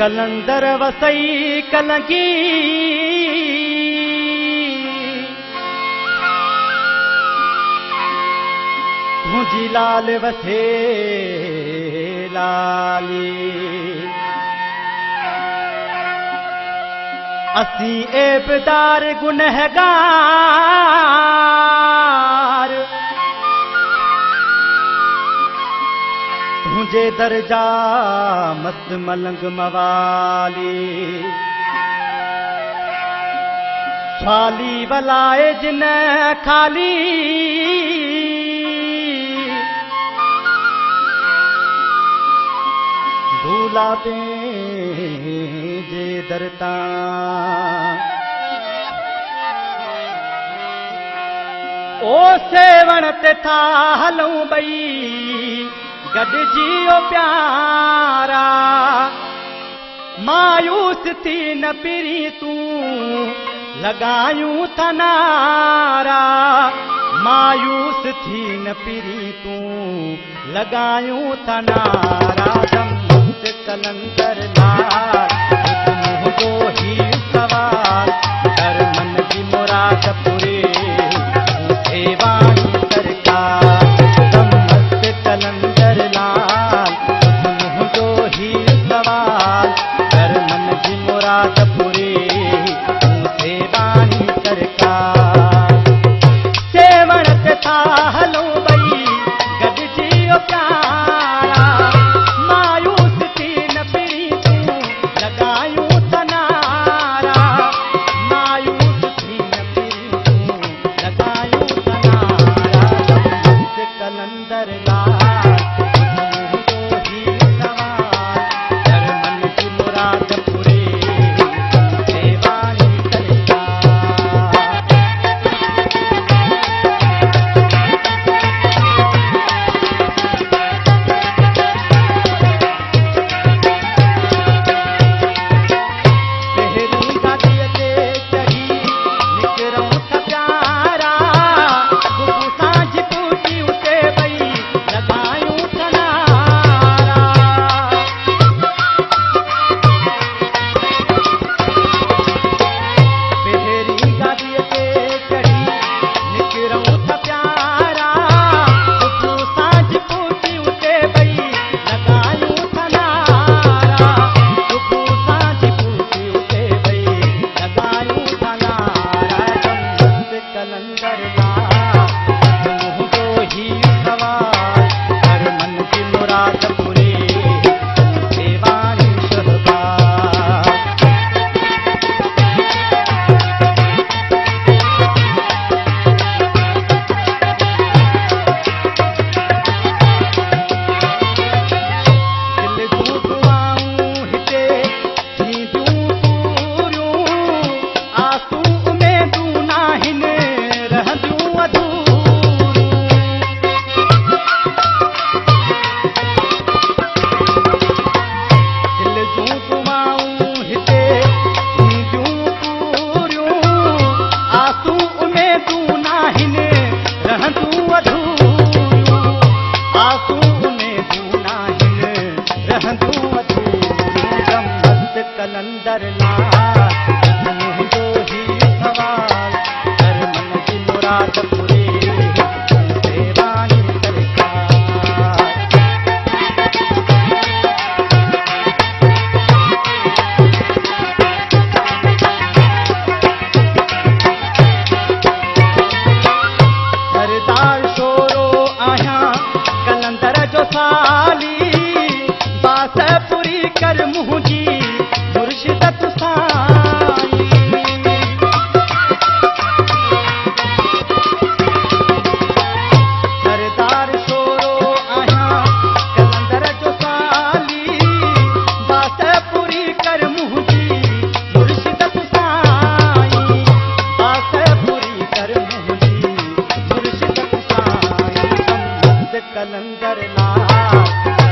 कलंदर वसई कलंगी तुझी लाल वसे लाली असी एबदार गुनहगार तुझे दर्जा मत मलंग मवाली स्वाली वलाए जिन खाली धूला पे जे दरता ओ सेवण ते था हलूं बई गॾिजी ओ प्यारा मायूस थी न पिरी तूं लॻायूं था नारा मायूस थी न पिरी तूं लॻायूं था नारा कलंदर लाल मुंहिंजो ही सवाल कर मन जी मुराद पूरे सेवानी सरकार मस्त कलंदर लाल मुंहिंजो ही सवाल कर मन जी मुराद पूरे सेवानी सरकार सेवण ते था हलूं बई गॾिजी ओ प्यारा कलंदर लाल मुंहिंजो ही सवाल कर मन जी मुराद पूरी सेवानी सरकार सरदार छोरो आहियां कलंदर जो साली बास पूरी कर मुंहिंजी मुर्शिदत साईं सरदार छोरो आहियां कलंदर जो साली बात पूरी कर मुंहिंजी मुर्शिदत साईं बात पूरी कर मुंहिंजी मुर्शिदत साईं कलंदर लाल